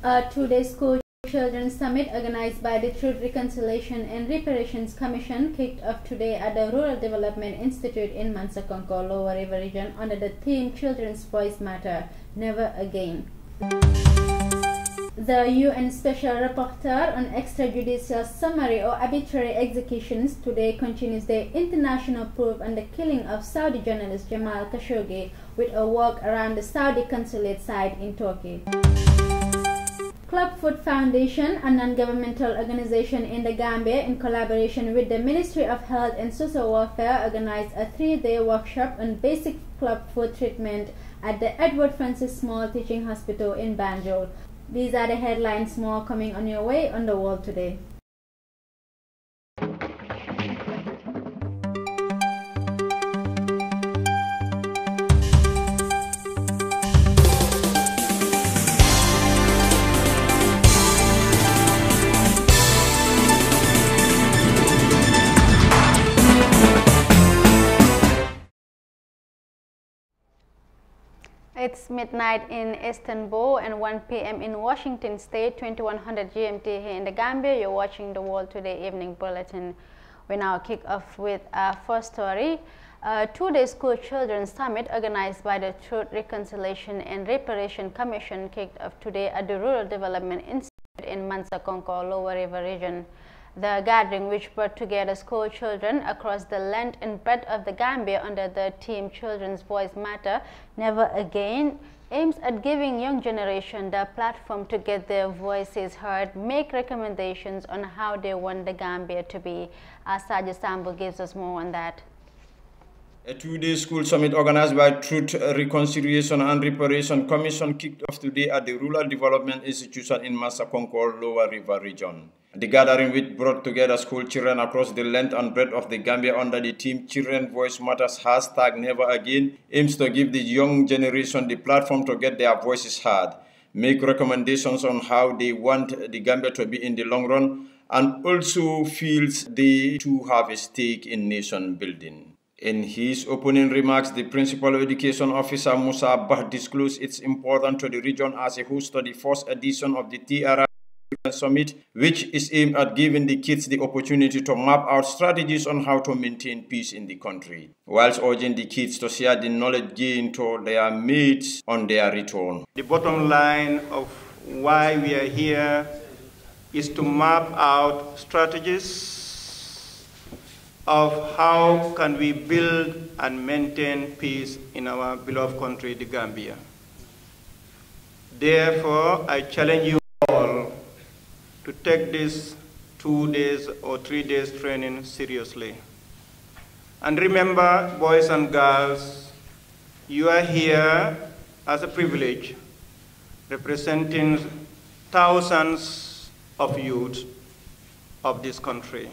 A two-day school children's summit organized by the Truth, Reconciliation and Reparations Commission kicked off today at the Rural Development Institute in Mansakonko, Lower River Region under the theme Children's Voice Matter, Never Again. The UN Special Rapporteur on Extrajudicial Summary or Arbitrary Executions today continues their international probe on the killing of Saudi journalist Jamal Khashoggi with a walk around the Saudi consulate site in Turkey. Clubfoot Foundation, a non-governmental organization in the Gambia in collaboration with the Ministry of Health and Social Welfare, organized a 3-day workshop on basic clubfoot treatment at the Edward Francis Small Teaching Hospital in Banjul. These are the headlines. More coming on your way on The World Today. It's midnight in Istanbul and 1 p.m. in Washington State, 2100 GMT here in the Gambia. You're watching the World Today Evening Bulletin. We now kick off with our first story. A two-day school children's summit organized by the Truth, Reconciliation and Reparation Commission kicked off today at the Rural Development Institute in Mansakonko, Lower River Region. The gathering, which brought together school children across the length and breadth of the Gambia under the theme Children's Voice Matter, Never Again, aims at giving young generation the platform to get their voices heard, make recommendations on how they want the Gambia to be. Saja Sambo gives us more on that. A two-day school summit organized by Truth, Reconciliation and Reparation Commission kicked off today at the Rural Development Institution in Mansakonko, Lower River Region. The gathering, which brought together school children across the length and breadth of the Gambia under the theme Children's Voice Matters #Never Again, aims to give the young generation the platform to get their voices heard, make recommendations on how they want the Gambia to be in the long run, and also feels they too have a stake in nation building. In his opening remarks, the Principal Education Officer Musa Bah disclosed its importance to the region as a host to the first edition of the TRR Summit, which is aimed at giving the kids the opportunity to map out strategies on how to maintain peace in the country, whilst urging the kids to share the knowledge gained to their mates on their return. The bottom line of why we are here is to map out strategies of how can we build and maintain peace in our beloved country, the Gambia. Therefore, I challenge you all to take this 2 days or 3 days training seriously. And remember, boys and girls, you are here as a privilege, representing thousands of youth of this country.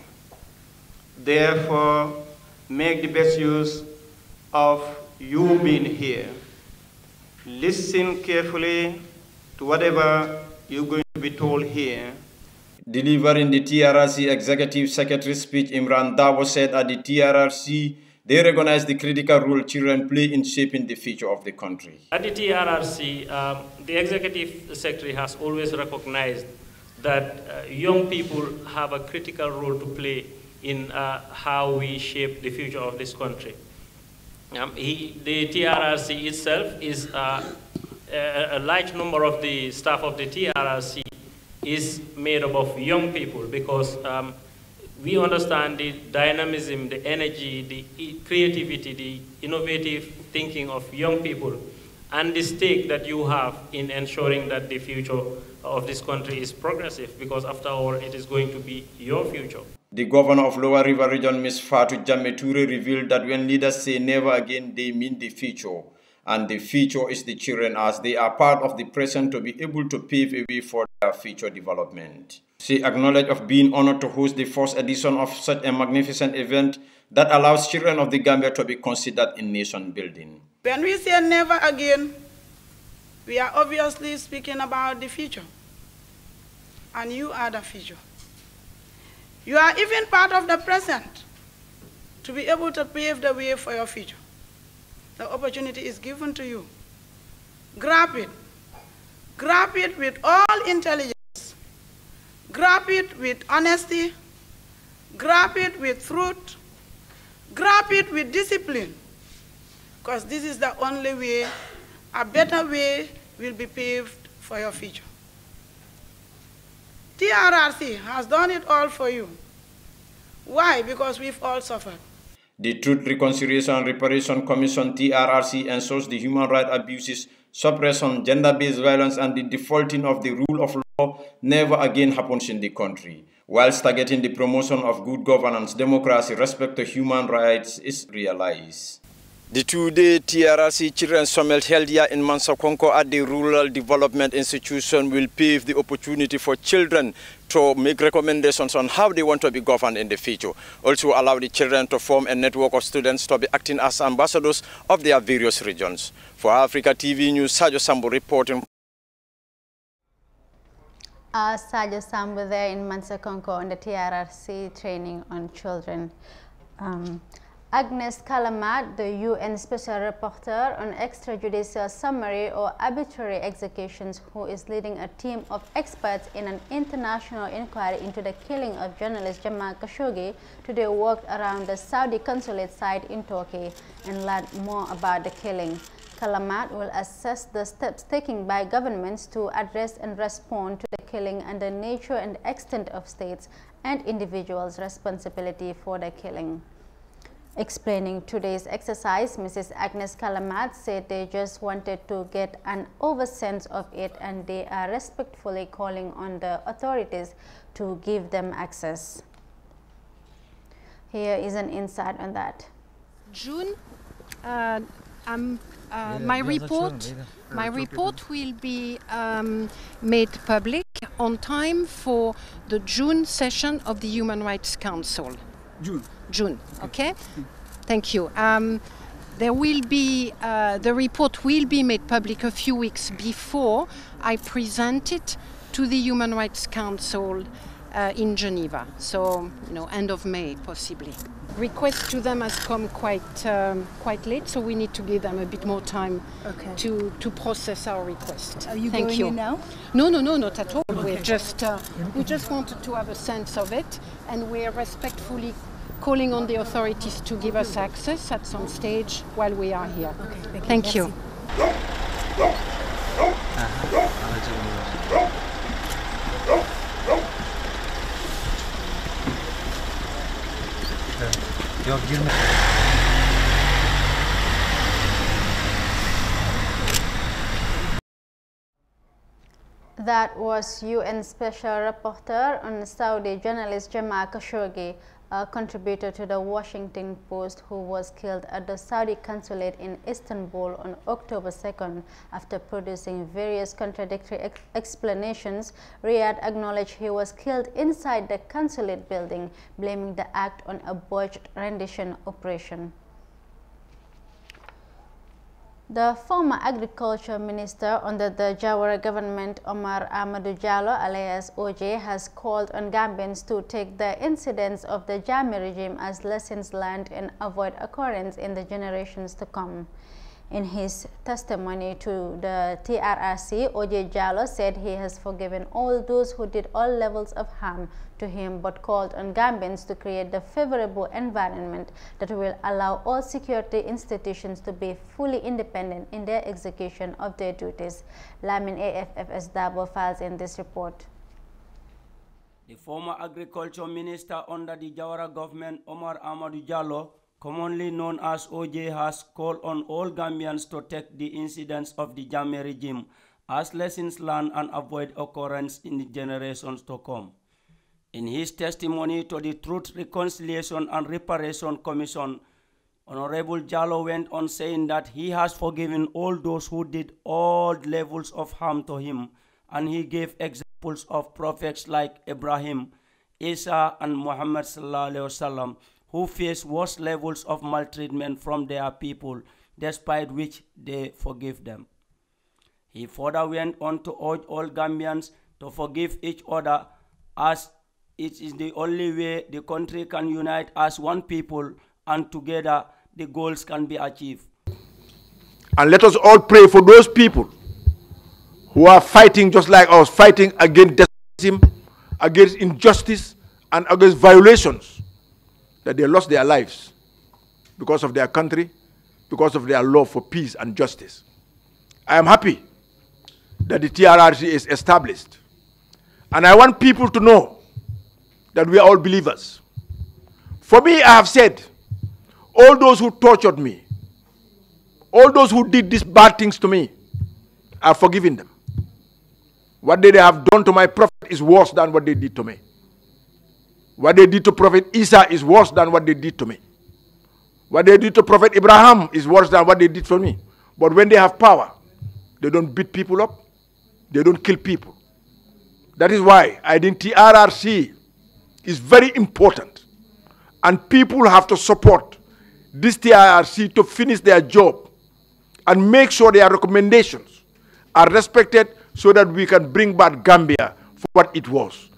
Therefore, make the best use of you being here. Listen carefully to whatever you're going to be told here. Delivering the TRRC Executive Secretary's speech, Imran Dawo said at the TRRC, they recognize the critical role children play in shaping the future of the country. At the TRRC, the Executive Secretary has always recognized that young people have a critical role to play in how we shape the future of this country. The TRRC itself is a large number of the staff of the TRRC is made up of young people because we understand the dynamism, the energy, the creativity, the innovative thinking of young people, and the stake that you have in ensuring that the future of this country is progressive, because after all, it is going to be your future. The governor of Lower River Region, Ms. Fatou Jammeh Touré, revealed that when leaders say never again, they mean the future. And the future is the children, as they are part of the present to be able to pave a way for their future development. She acknowledged of being honored to host the first edition of such a magnificent event that allows children of the Gambia to be considered in nation building. When we say never again, we are obviously speaking about the future. And you are the future. You are even part of the present to be able to pave the way for your future. The opportunity is given to you. Grab it. grab it with all intelligence, grab it with honesty, grab it with truth, grab it with discipline, because this is the only way, a better way will be paved for your future. TRRC has done it all for you. Why? Because we've all suffered. The Truth, Reconciliation and Reparation Commission, TRRC, ensures the human rights abuses, suppression, gender-based violence, and the defaulting of the rule of law never again happens in the country, whilst targeting the promotion of good governance, democracy, respect to human rights is realized. The two-day TRRC Children's Summit held here in Mansakonko at the Rural Development Institution will pave the opportunity for children to make recommendations on how they want to be governed in the future. Also allow the children to form a network of students to be acting as ambassadors of their various regions. For Africa TV News, Sajo Sambu reporting. Sajo Sambu there in Mansakonko on the TRRC training on children. Agnes Kalamat, the UN Special Rapporteur on extrajudicial summary or arbitrary executions, who is leading a team of experts in an international inquiry into the killing of journalist Jamal Khashoggi, today walked around the Saudi consulate site in Turkey and learned more about the killing. Kalamat will assess the steps taken by governments to address and respond to the killing and the nature and extent of states and individuals' responsibility for the killing. Explaining today's exercise, Mrs. Agnes Kalamat said they just wanted to get an oversense of it and they are respectfully calling on the authorities to give them access. Here is an insight on that. June, my report will be made public on time for the June session of the Human Rights Council. June, okay? Thank you. There will be, the report will be made public a few weeks before I present it to the Human Rights Council in Geneva. So, you know, end of May, possibly. Request to them has come quite late, so we need to give them a bit more time to process our request. Are you going in now? No, not at all. Okay. We just wanted to have a sense of it, and we are respectfully calling on the authorities to give us access at some stage while we are here. Okay, thank you. That was UN Special Rapporteur on Saudi journalist Jamal Khashoggi, a contributor to the Washington Post, who was killed at the Saudi consulate in Istanbul on October 2nd. After producing various contradictory explanations, Riyadh acknowledged he was killed inside the consulate building, blaming the act on a botched rendition operation. The former agriculture minister under the Jawara government, Omar Amadou Jallow, alias OJ, has called on Gambians to take the incidents of the Jammeh regime as lessons learned and avoid occurrence in the generations to come. In his testimony to the TRRC, OJ Jallow said he has forgiven all those who did all levels of harm to him, but called on Gambians to create the favorable environment that will allow all security institutions to be fully independent in their execution of their duties. Lamin AFFS Dabo files in this report. The former agriculture minister under the Jawara government, Omar Amadou Jallow, commonly known as OJ, has called on all Gambians to take the incidents of the Jammeh regime as lessons learned and avoid occurrence in the generations to come. In his testimony to the Truth, Reconciliation and Reparation Commission, Honorable Jallow went on saying that he has forgiven all those who did all levels of harm to him, and he gave examples of prophets like Ibrahim, Isa, and Muhammad sallallahu alaihi wasallam, who face worse levels of maltreatment from their people, despite which they forgive them. He further went on to urge all Gambians to forgive each other, as it is the only way the country can unite as one people, and together the goals can be achieved. And let us all pray for those people who are fighting just like us, fighting against despotism, against injustice, and against violations, that they lost their lives because of their country, because of their love for peace and justice. I am happy that the TRRC is established. And I want people to know that we are all believers. For me, I have said, all those who tortured me, all those who did these bad things to me, I have forgiven them. What they have done to my prophet is worse than what they did to me. What they did to Prophet Isa is worse than what they did to me. What they did to Prophet Abraham is worse than what they did for me. But when they have power, they don't beat people up, they don't kill people. That is why I think TRRC is very important. And people have to support this TRRC to finish their job and make sure their recommendations are respected so that we can bring back Gambia for what it was.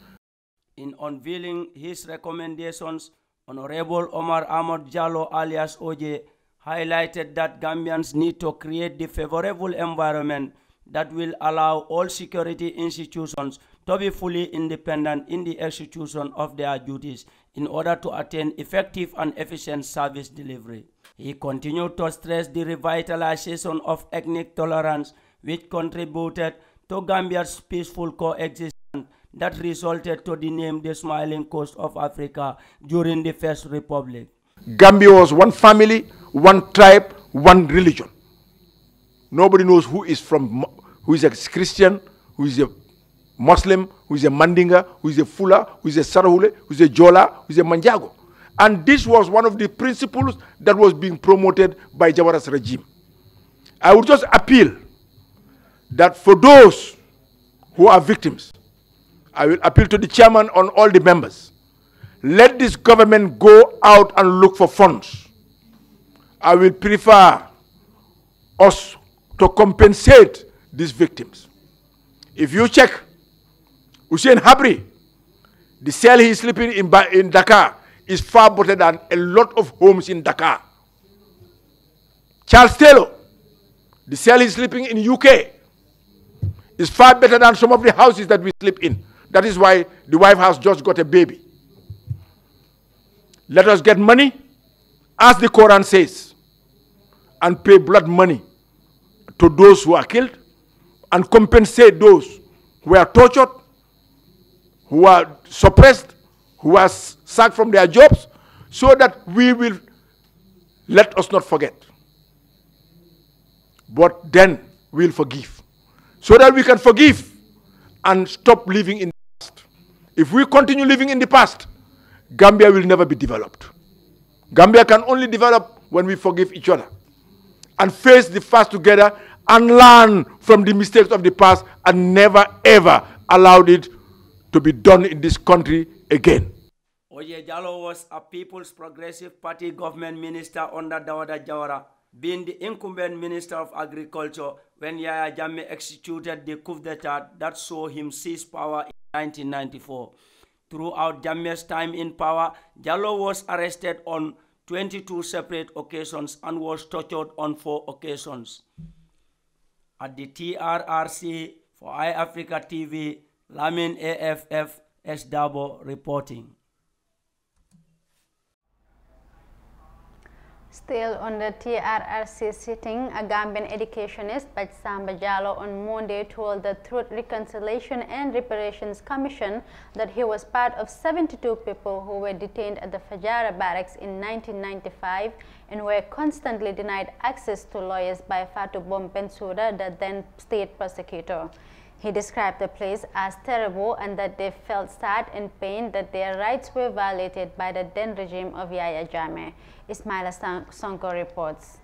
In unveiling his recommendations, Honorable Omar Ahmad Jallow alias OJ highlighted that Gambians need to create the favorable environment that will allow all security institutions to be fully independent in the execution of their duties in order to attain effective and efficient service delivery. He continued to stress the revitalization of ethnic tolerance, which contributed to Gambia's peaceful coexistence that resulted to the name the Smiling Coast of Africa during the First Republic. Gambia was one family, one tribe, one religion. Nobody knows who is a Christian, who is a Muslim, who is a Mandinga, who is a Fula, who is a Sarahule, who is a Jola, who is a Manjago. And this was one of the principles that was being promoted by Jawara's regime. I would just appeal that for those who are victims, I will appeal to the chairman and all the members. Let this government go out and look for funds. I will prefer us to compensate these victims. If you check Hussein Habri, the cell he is sleeping in Dakar is far better than a lot of homes in Dakar. Charles Taylor, the cell he is sleeping in UK is far better than some of the houses that we sleep in. That is why the wife has just got a baby. Let us get money, as the Quran says, and pay blood money to those who are killed and compensate those who are tortured, who are suppressed, who are sacked from their jobs, so that we will, let us not forget. But then we'll forgive. So that we can forgive and stop living in the past. If we continue living in the past, Gambia will never be developed. Gambia can only develop when we forgive each other and face the past together and learn from the mistakes of the past and never ever allowed it to be done in this country again. OJ Jallow was a People's Progressive Party government minister under Dawda Jawara, being the incumbent Minister of Agriculture when Yahya Jammeh executed the coup d'etat that saw him seize power in 1994. Throughout Jammeh's time in power, Jallow was arrested on 22 separate occasions and was tortured on 4 occasions. At the TRRC, for iAfrica TV, Lamin AFF S. Dabo reporting. Still on the TRRC sitting, a Gambian educationist, Samba Jallow, on Monday told the Truth, Reconciliation and Reparations Commission that he was part of 72 people who were detained at the Fajara barracks in 1995 and were constantly denied access to lawyers by Fatou Bensouda, the then state prosecutor. He described the place as terrible and that they felt sad and pain that their rights were violated by the then regime of Yahya Jammeh. Ismaila Sonko reports.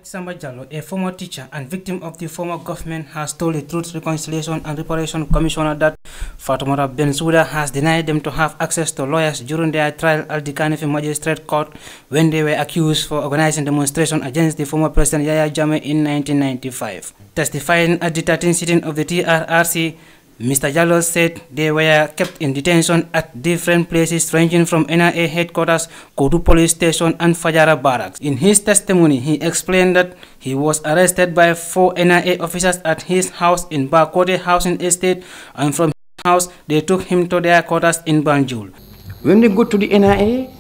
Samba Jallow, a former teacher and victim of the former government, has told the Truth, Reconciliation and Reparation Commissioner that Fatoumata Bensouda has denied them to have access to lawyers during their trial at the Kanifi Magistrate Court when they were accused for organizing demonstration against the former President Yahya Jammeh in 1995. Testifying at the 13th sitting of the TRRC, Mr. Jallow said they were kept in detention at different places ranging from NIA headquarters, Kotu police station and Fajara barracks. In his testimony, he explained that he was arrested by 4 NIA officers at his house in Bakote Housing Estate, and from his house they took him to their quarters in Banjul. When they go to the NIA,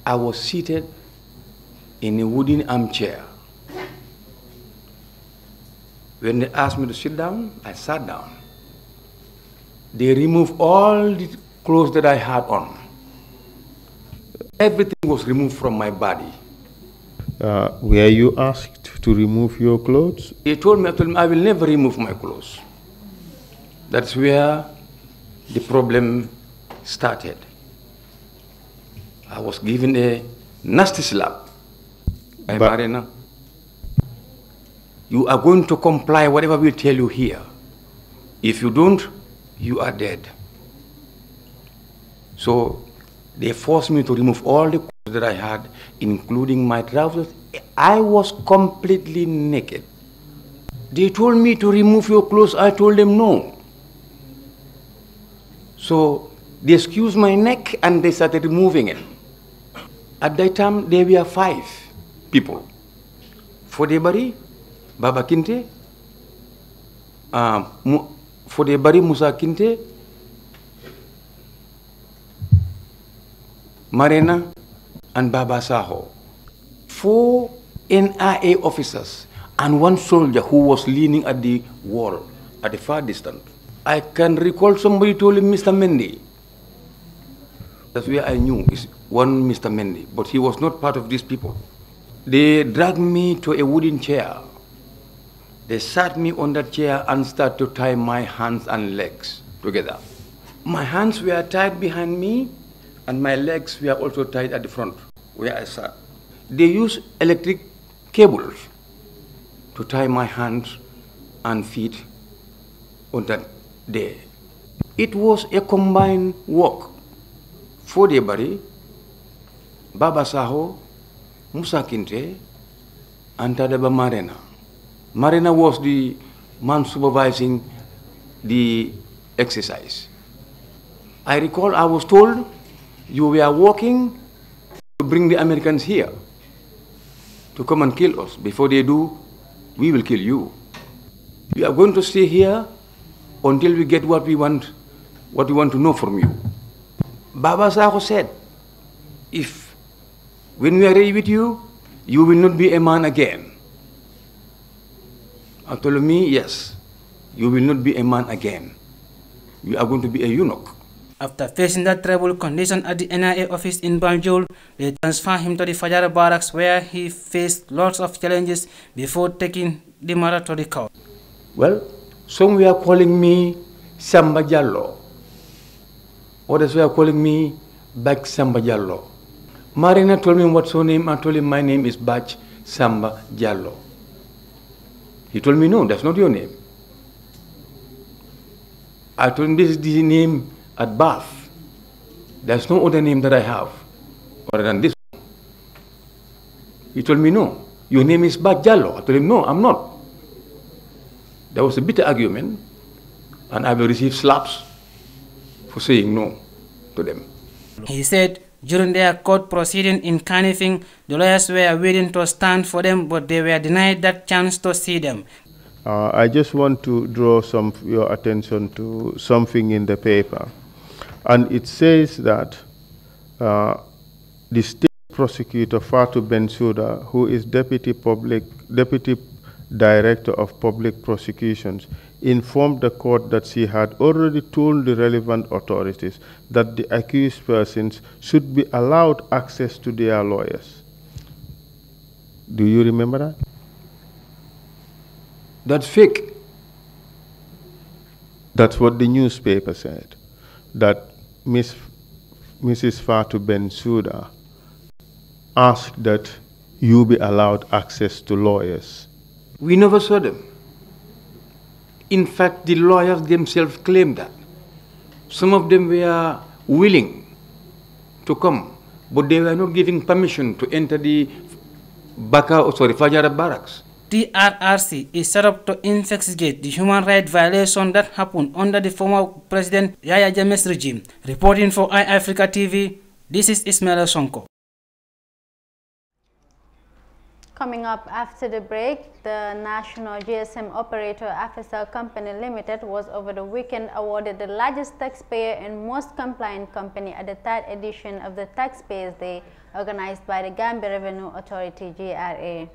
I was seated in a wooden armchair. When they asked me to sit down, I sat down. They removed all the clothes that I had on. Everything was removed from my body. Were you asked to remove your clothes? They told me, I will never remove my clothes. That's where the problem started. I was given a nasty slap by Marina. You are going to comply whatever we tell you here. If you don't, you are dead. So they forced me to remove all the clothes that I had, including my trousers. I was completely naked. They told me to remove your clothes. I told them no. So they excused my neck and they started removing it. At that time, there were 5 people. Fodebari, Baba Kinte, Fodebari Musa Kinte, Marina, and Baba Saho. 4 NIA officers and 1 soldier who was leaning at the wall at the far distance. I can recall somebody told him Mr. Mendy. That's where I knew is one Mr. Mendy, but he was not part of these people. They dragged me to a wooden chair. They sat me on that chair and started to tie my hands and legs together. My hands were tied behind me and my legs were also tied at the front where I sat. They used electric cables to tie my hands and feet on that day. It was a combined work. Fodebari, Baba Saho, Musa Kinte, and Tadaba Marina. Marina was the man supervising the exercise. I recall I was told you were working to bring the Americans here to come and kill us. Before they do, we will kill you. We are going to stay here until we get what we want to know from you. Baba Saho said, when we are ready with you, you will not be a man again. I told me, yes, you will not be a man again. You are going to be a eunuch. After facing that terrible condition at the NIA office in Banjul, they transferred him to the Fajara barracks where he faced lots of challenges before taking the matter to the court. Well, some were calling me Samba Jallow. Others were calling me Bach Samba Jallow. Marina told me what's her name. I told him my name is Bach Samba Jallow. He told me, no, that's not your name. I told him this is the name at birth. There's no other name that I have other than this one. He told me, no, your name is Bach Jallow. I told him, no, I'm not. There was a bitter argument, and I will receive slaps for saying no to them. He said during their court proceeding in Kanifing, the lawyers were waiting to stand for them, but they were denied that chance to see them. I just want to draw your attention to something in the paper. And it says that the state prosecutor, Fatou Bensouda, who is Deputy Director of Public Prosecutions, informed the court that she had already told the relevant authorities that the accused persons should be allowed access to their lawyers. Do you remember that? That's fake. That's what the newspaper said, that Mrs. Fatou Bensouda asked that you be allowed access to lawyers. We never saw them. In fact, the lawyers themselves claimed that. Some of them were willing to come, but they were not giving permission to enter the Fajara barracks. TRRC is set up to investigate the human rights violation that happened under the former President Yahya Jammeh's regime. Reporting for iAfrica TV, this is Ismail Sonko. Coming up after the break, the national GSM operator Africell Company Limited was over the weekend awarded the largest taxpayer and most compliant company at the 3rd edition of the Taxpayers Day organized by the Gambia Revenue Authority GRA.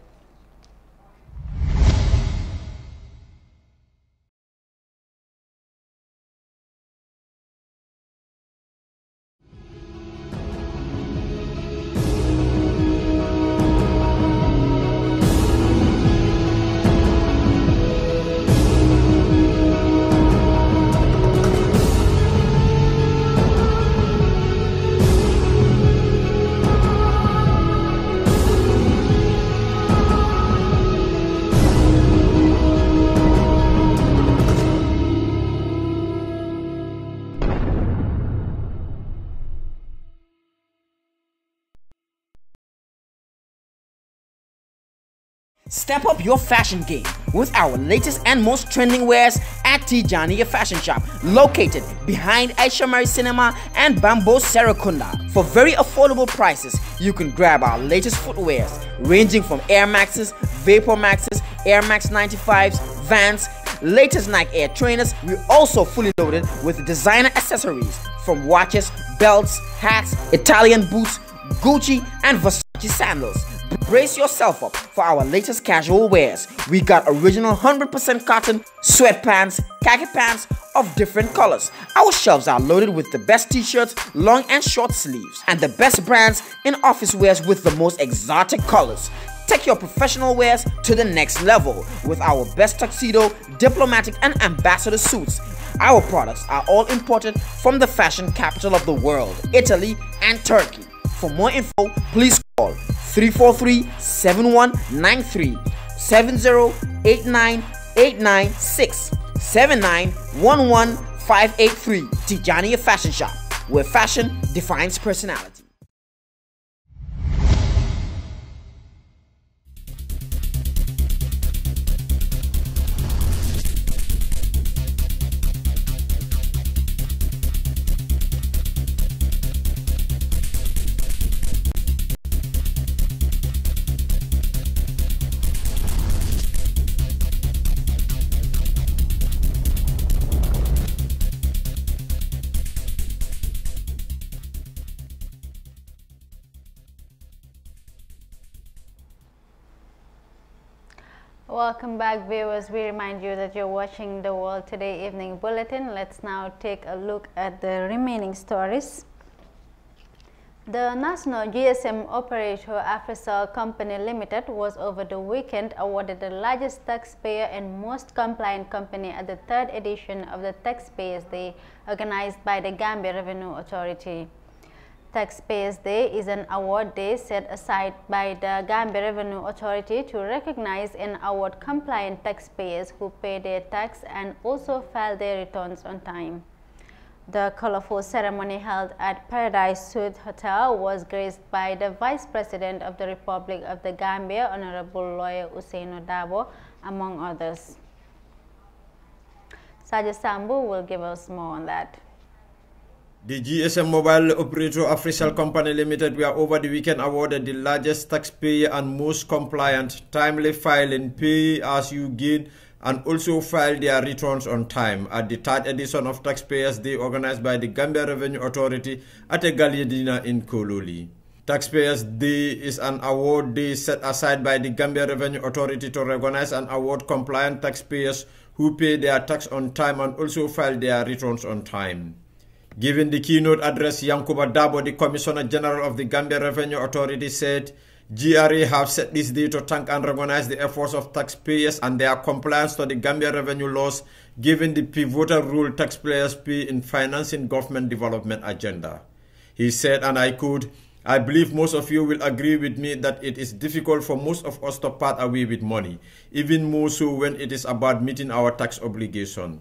Step up your fashion game with our latest and most trending wears at Tijaniya Fashion Shop, located behind Aisha Mary Cinema and Bamboo Serakunda. For very affordable prices, you can grab our latest footwears ranging from Air Maxes, Vapor Maxes, Air Max 95s, Vans, latest Nike Air trainers. We're also fully loaded with designer accessories from watches, belts, hats, Italian boots, Gucci and Versace sandals. Brace yourself up for our latest casual wears. We got original 100% cotton, sweatpants, khaki pants of different colors. Our shelves are loaded with the best t-shirts, long and short sleeves, and the best brands in office wears with the most exotic colors. Take your professional wears to the next level with our best tuxedo, diplomatic and ambassador suits. Our products are all imported from the fashion capital of the world, Italy and Turkey. For more info, please call 343-7193, 7089-896, 7911-583. Tijaniya Fashion Shop, where fashion defines personality. Welcome back, viewers. We remind you that you're watching the World Today Evening Bulletin. Let's now take a look at the remaining stories. The national GSM operator Africell Company Limited was over the weekend awarded the largest taxpayer and most compliant company at the 3rd edition of the Taxpayers Day organized by the Gambia Revenue Authority. Taxpayers Day is an award day set aside by the Gambia Revenue Authority to recognize and award compliant taxpayers who pay their tax and also file their returns on time. The colorful ceremony held at Paradise Suite Hotel was graced by the Vice President of the Republic of the Gambia, Honorable Lawyer Usaino Dabo, among others. Saja Sambu will give us more on that. The GSM mobile operator Africell Company Limited were over the weekend awarded the largest taxpayer and most compliant, timely filing, pay as you gain, and also file their returns on time at the 3rd edition of Taxpayers Day organized by the Gambia Revenue Authority at a Galia dinner in Kololi. Taxpayers Day is an award day set aside by the Gambia Revenue Authority to recognize and award compliant taxpayers who pay their tax on time and also file their returns on time. Giving the keynote address, Yankuba Dabo, the Commissioner General of the Gambia Revenue Authority, said GRA have set this day to thank and recognize the efforts of taxpayers and their compliance to the Gambia revenue laws, given the pivotal role taxpayers play in financing government development agenda. He said, and I quote, "I believe most of you will agree with me that it is difficult for most of us to part away with money, even more so when it is about meeting our tax obligation."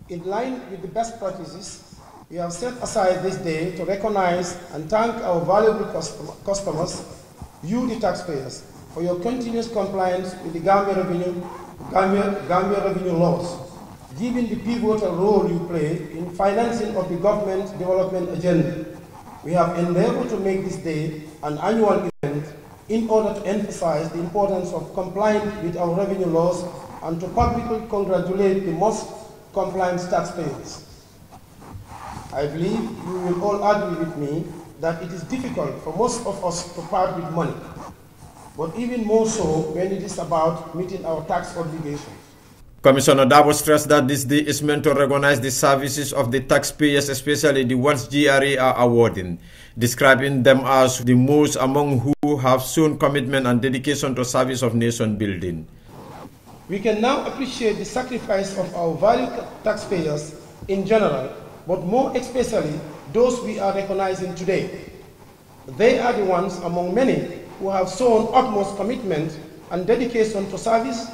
In line with the best practices We have set aside this day to recognize and thank our valuable customers, you the taxpayers, for your continuous compliance with the Gambia revenue laws, given the pivotal role you play in financing of the government development agenda. We have endeavored to make this day an annual event in order to emphasize the importance of complying with our revenue laws and to publicly congratulate the most compliant taxpayers. I believe you will all agree with me that it is difficult for most of us to part with money, but even more so when it is about meeting our tax obligations. Commissioner Dabo stressed that this day is meant to recognize the services of the taxpayers, especially the ones GRA are awarding, describing them as the most among who have shown commitment and dedication to service of nation building. We can now appreciate the sacrifice of our valued taxpayers in general, but more especially those we are recognizing today. They are the ones among many who have shown utmost commitment and dedication to service,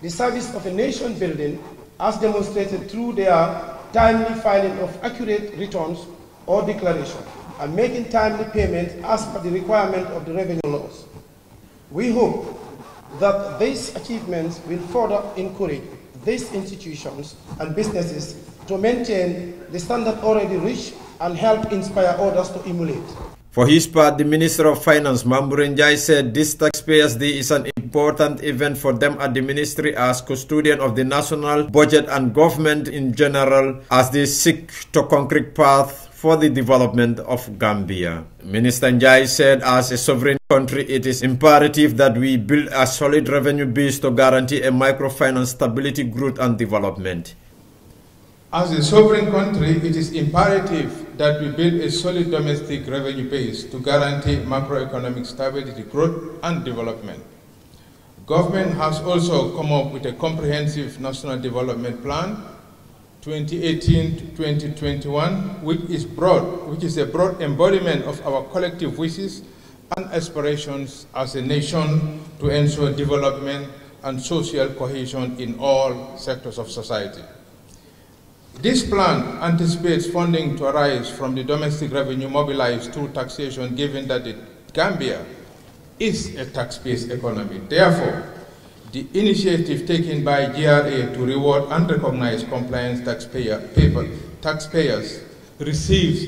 the service of a nation building, as demonstrated through their timely filing of accurate returns or declaration, and making timely payment as per the requirement of the revenue laws. We hope that these achievements will further encourage these institutions and businesses to maintain the standard already reached and help inspire others to emulate. For his part, the Minister of Finance, Mamburenjai, said this Taxpayers' Day is an important event for them at the ministry as custodian of the national budget and government in general as they seek to concrete path for the development of Gambia. Minister Njai said as a sovereign country, it is imperative that we build a solid revenue base to guarantee a microfinance stability, growth and development. As a sovereign country, it is imperative that we build a solid domestic revenue base to guarantee macroeconomic stability, growth and development. Government has also come up with a comprehensive national development plan 2018 to 2021, which is a broad embodiment of our collective wishes and aspirations as a nation to ensure development and social cohesion in all sectors of society. This plan anticipates funding to arise from the domestic revenue mobilized through taxation, given that the Gambia is a tax-based economy. Therefore, the initiative taken by GRA to reward and recognize compliance taxpayers receives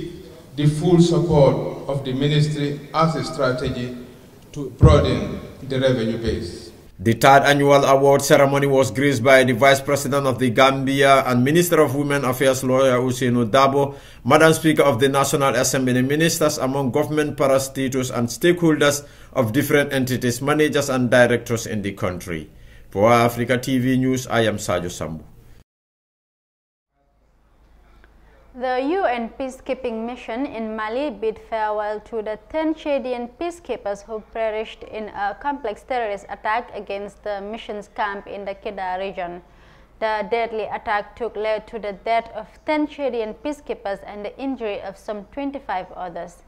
the full support of the ministry as a strategy to broaden the revenue base. The third annual award ceremony was graced by the Vice President of the Gambia and Minister of Women Affairs, Lawyer Usainu Dabo, Madam Speaker of the National Assembly, ministers among government parastatals and stakeholders of different entities, managers and directors in the country. For Africa TV News, I am Sajo Sambu. The UN peacekeeping mission in Mali bid farewell to the 10 Chadian peacekeepers who perished in a complex terrorist attack against the mission's camp in the Kidal region. The deadly attack led to the death of 10 Chadian peacekeepers and the injury of some 25 others.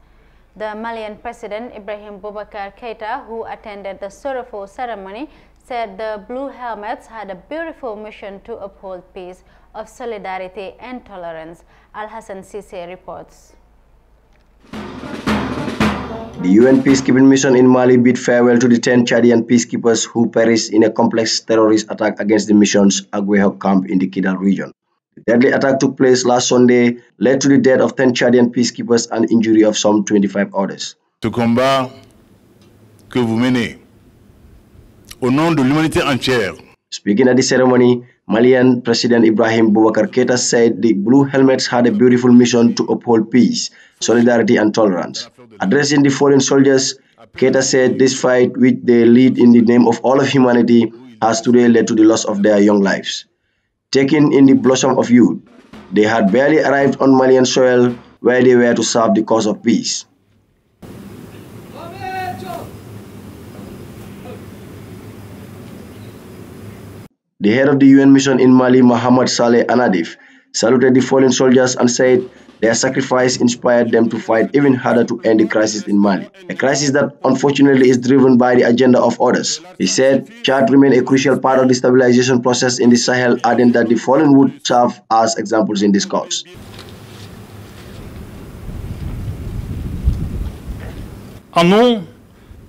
The Malian President Ibrahim Boubacar Keita, who attended the sorrowful ceremony, said the Blue Helmets had a beautiful mission to uphold peace, of solidarity and tolerance. Al-Hassan Sise reports. The UN peacekeeping mission in Mali bid farewell to the 10 Chadian peacekeepers who perished in a complex terrorist attack against the mission's Agueho camp in the Kidal region. The deadly attack took place last Sunday, led to the death of 10 Chadian peacekeepers and injury of some 25 others. Ce combat que vous menez au nom de l'humanité entière. Speaking at the ceremony, Malian President Ibrahim Boubacar Keita said the Blue Helmets had a beautiful mission to uphold peace, solidarity and tolerance. Addressing the fallen soldiers, Keita said this fight, which they lead in the name of all of humanity, has today led to the loss of their young lives. Taken in the blossom of youth, they had barely arrived on Malian soil where they were to serve the cause of peace. The head of the UN mission in Mali, Mohamed Saleh Anadif, saluted the fallen soldiers and said their sacrifice inspired them to fight even harder to end the crisis in Mali, a crisis that unfortunately is driven by the agenda of others. He said Chad remained a crucial part of the stabilization process in the Sahel, adding that the fallen would serve as examples in this cause. En nom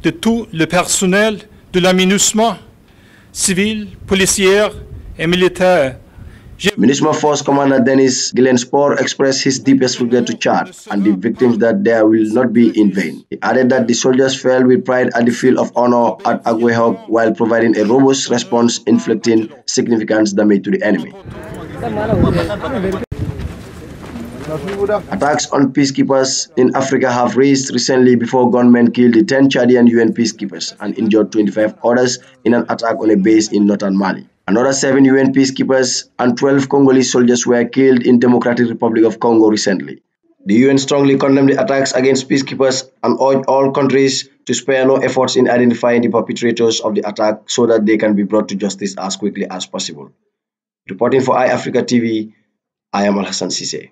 de tout le personnel de la MINUSMA, civil, policière et militaire, MINUSMA Force Commander Dennis Gillenspore expressed his deepest regret to Chad and the victims that there will not be in vain. He added that the soldiers fell with pride at the field of honor at Agwehog while providing a robust response, inflicting significant damage to the enemy. Attacks on peacekeepers in Africa have raised recently before gunmen killed the 10 Chadian UN peacekeepers and injured 25 others in an attack on a base in northern Mali. Another 7 UN peacekeepers and 12 Congolese soldiers were killed in Democratic Republic of Congo recently. The UN strongly condemned the attacks against peacekeepers and urged all countries to spare no efforts in identifying the perpetrators of the attack so that they can be brought to justice as quickly as possible. Reporting for iAfrica TV, I am Al-Hassan Sise.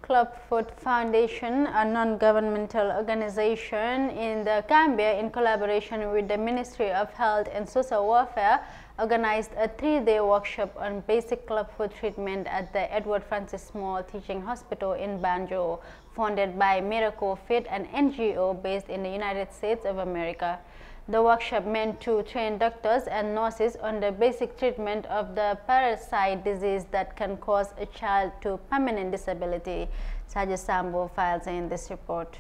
Clubfoot Foundation, a non-governmental organization in the Gambia in collaboration with the Ministry of Health and Social Welfare, organized a 3-day workshop on basic clubfoot treatment at the Edward Francis Small Teaching Hospital in Banjul, funded by Miracle Fit, an NGO based in the United States of America. The workshop meant to train doctors and nurses on the basic treatment of the parasite disease that can cause a child to permanent disability. Sajid Sambo files in this report.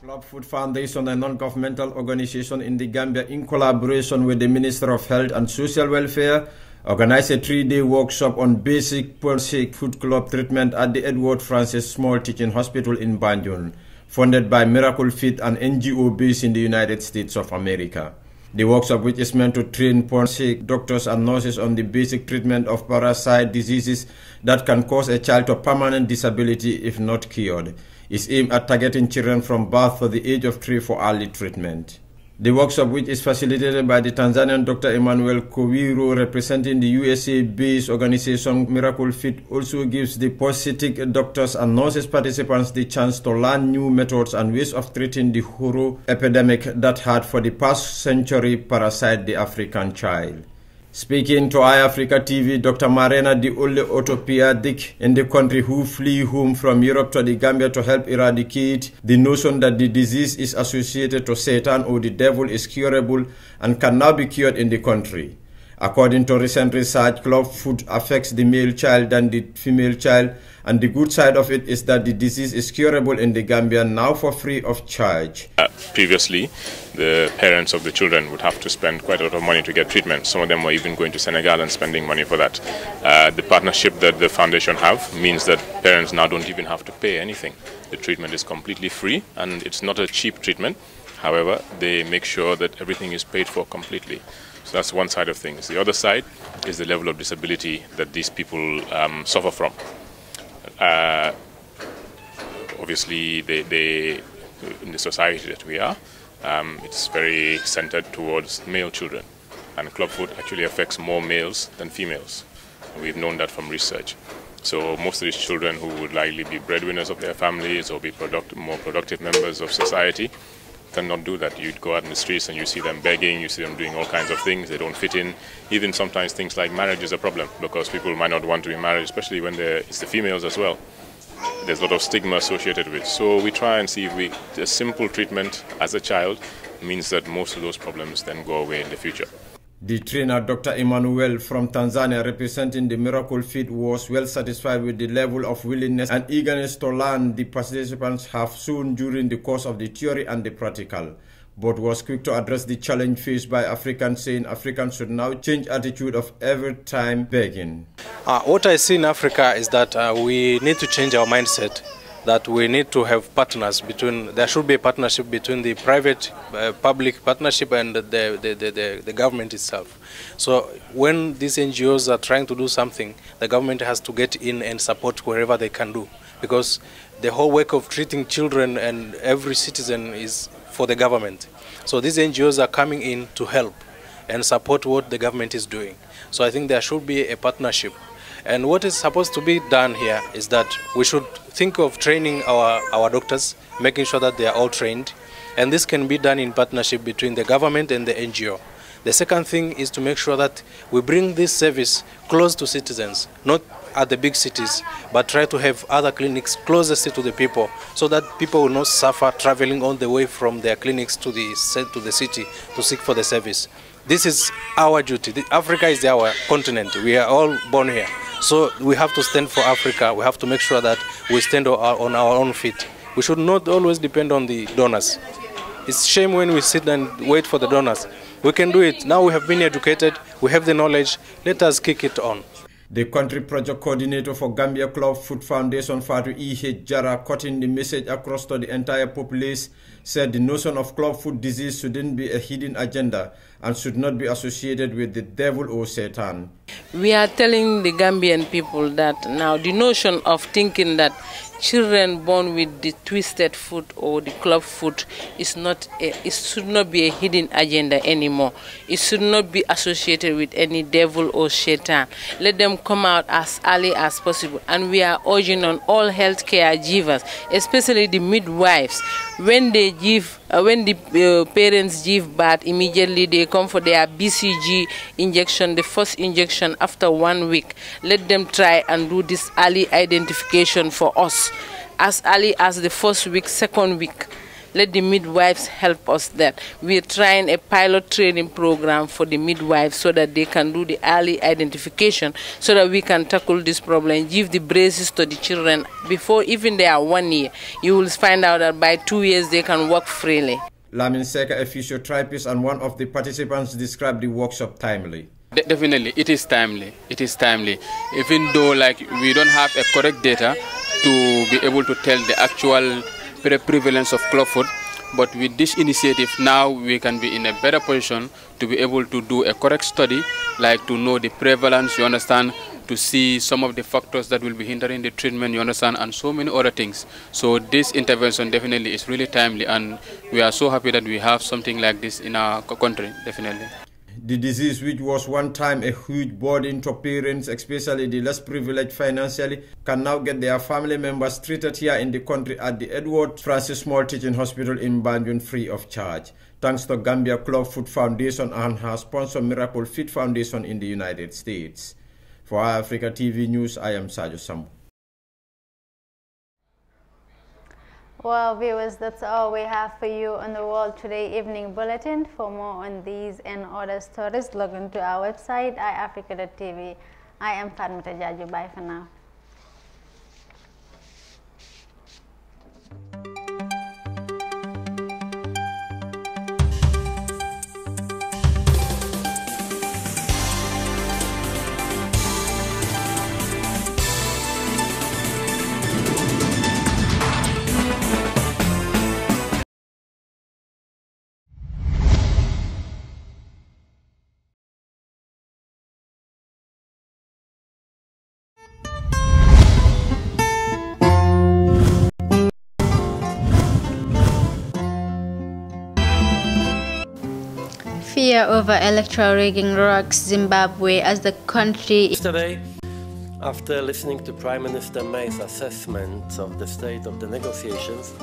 Clubfoot Foundation, a non-governmental organization in the Gambia in collaboration with the Minister of Health and Social Welfare, organized a 3-day workshop on basic foot club treatment at the Edward Francis Small Teaching Hospital in Banjul, funded by Miracle Fit, an NGO based in the United States of America. The workshop, which is meant to train doctors and nurses on the basic treatment of parasite diseases that can cause a child to permanent disability if not cured, is aimed at targeting children from birth to the age of 3 for early treatment. The workshop, which is facilitated by the Tanzanian Dr. Emmanuel Kowiro, representing the USA-based organization Miracle Fit, also gives the prosthetic doctors and nurses participants the chance to learn new methods and ways of treating the horror epidemic that had for the past century parasite the African child. Speaking to iAfrica TV, Dr. Marena, the only orthopedic in the country who flee home from Europe to the Gambia to help eradicate the notion that the disease is associated to Satan or the devil, is curable and can now be cured in the country. According to recent research, clubfoot affects the male child than the female child, and the good side of it is that the disease is curable in the Gambia now for free of charge. Previously, the parents of the children would have to spend quite a lot of money to get treatment. Some of them were even going to Senegal and spending money for that. The partnership that the foundation have means that parents now don't even have to pay anything. The treatment is completely free, and it's not a cheap treatment. However, they make sure that everything is paid for completely. So that's one side of things. The other side is the level of disability that these people suffer from. Obviously, they in the society that we are, it's very centered towards male children, and clubfoot actually affects more males than females. We've known that from research. So most of these children who would likely be breadwinners of their families or be more productive members of society cannot do that. You'd go out in the streets and you see them begging, you see them doing all kinds of things, they don't fit in. Even sometimes things like marriage is a problem because people might not want to be married, especially when it's the females as well. There's a lot of stigma associated with it. So we try and see if a simple treatment as a child means that most of those problems then go away in the future. The trainer, Dr. Emmanuel from Tanzania, representing the Miracle Fit, was well satisfied with the level of willingness and eagerness to learn the participants have shown during the course of the theory and the practical, but was quick to address the challenge faced by Africans, saying Africans should now change attitude of every time begging. What I see in Africa is that we need to change our mindset, that we need to have partners there should be a partnership between the private, public partnership and the government itself. So when these NGOs are trying to do something, the government has to get in and support wherever they can do, because the whole work of treating children and every citizen is for the government. So these NGOs are coming in to help and support what the government is doing. So I think there should be a partnership. And what is supposed to be done here is that we should think of training our doctors, making sure that they are all trained. And this can be done in partnership between the government and the NGO. The second thing is to make sure that we bring this service close to citizens, not at the big cities, but try to have other clinics closest to the people, so that people will not suffer traveling all the way from their clinics to the city to seek for the service. This is our duty. Africa is our continent. We are all born here. So we have to stand for Africa. We have to make sure that we stand on our own feet. We should not always depend on the donors. It's a shame when we sit and wait for the donors. We can do it. Now we have been educated, we have the knowledge, let us kick it on. The country project coordinator for Gambia Clubfoot Foundation, Fatu E.H. Jara, cutting the message across to the entire populace, said the notion of clubfoot disease shouldn't be a hidden agenda and should not be associated with the devil or Satan. We are telling the Gambian people that now the notion of thinking that children born with the twisted foot or the clubfoot is not it should not be a hidden agenda anymore. It should not be associated with any devil or Satan. Let them come out as early as possible, and we are urging on all healthcare givers, especially the midwives, when they give when the parents give birth, immediately they come for their BCG injection, the first injection after 1 week. Let them try and do this early identification for us as early as the first week, second week. Let the midwives help us there. We are trying a pilot training program for the midwives so that they can do the early identification, so that we can tackle this problem, give the braces to the children before even they are 1 year. You will find out that by 2 years they can walk freely. Lamin Seka, a physiotherapist and one of the participants, described the workshop timely. Definitely, it is timely. It is timely. Even though we don't have a correct data to be able to tell the actual prevalence of clubfoot, but with this initiative now we can be in a better position to be able to do a correct study, to know the prevalence, you understand, to see some of the factors that will be hindering the treatment, you understand, and so many other things. So this intervention definitely is really timely, and we are so happy that we have something like this in our country, definitely. The disease, which was one time a huge burden to parents, especially the less privileged financially, can now get their family members treated here in the country at the Edward Francis Small Teaching Hospital in Banjul free of charge, thanks to Gambia Clubfoot Foundation and her sponsor Miracle Fit Foundation in the United States. For Africa TV News, I am Sajo Sambu. Well, viewers, that's all we have for you on the World Today Evening Bulletin. For more on these and other stories, log into our website, iafrica.tv. I am Fatmata Jaju. Bye for now. Fear over electoral rigging rocks Zimbabwe as the country. Yesterday, after listening to Prime Minister May's assessment of the state of the negotiations,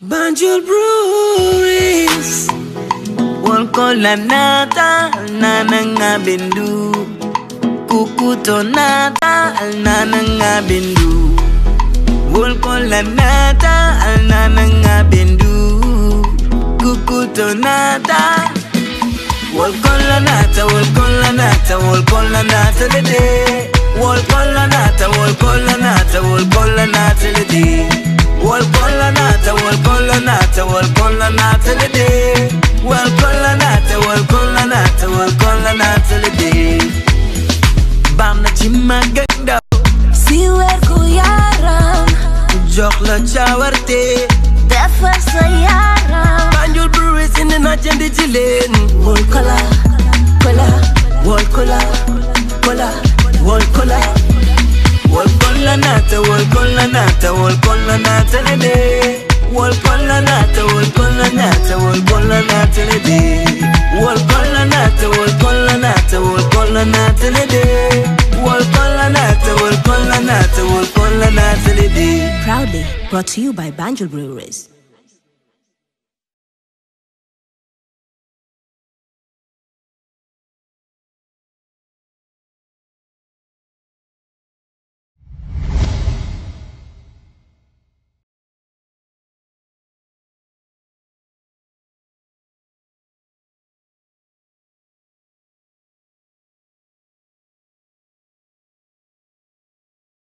Banjul Breweries Wolkola nata nananga bindu Kukuto nata nananga bindu Wolkola nata nananga bindu Kukuto nata Wol kolla nata, wol kolla nata, wol kolla nata le day. Wol kolla nata, wol kolla nata, wol kolla nata le day. Wol kolla nata, wol kolla nata, wol kolla nata le day. Wol kolla nata, wol kolla nata, wol kolla nata le day. Bam na chimma ganda, siwer ku yaram, jox la chawarte, defar sa yaram. Banjul Breweries in the agenda chilen. Wol kola, kola, wol kola, kola, wol kola. Wol kolla nata, wol kolla nata, wol kolla nata le day. Wol kolla nata, wol kolla nata, wol kolla nata le day. Wol kolla nata, wol kolla nata, wol kolla nata le day. Wol kolla nata, wol kolla nata, wol kolla nata le day. Proudly brought to you by Banjul Breweries.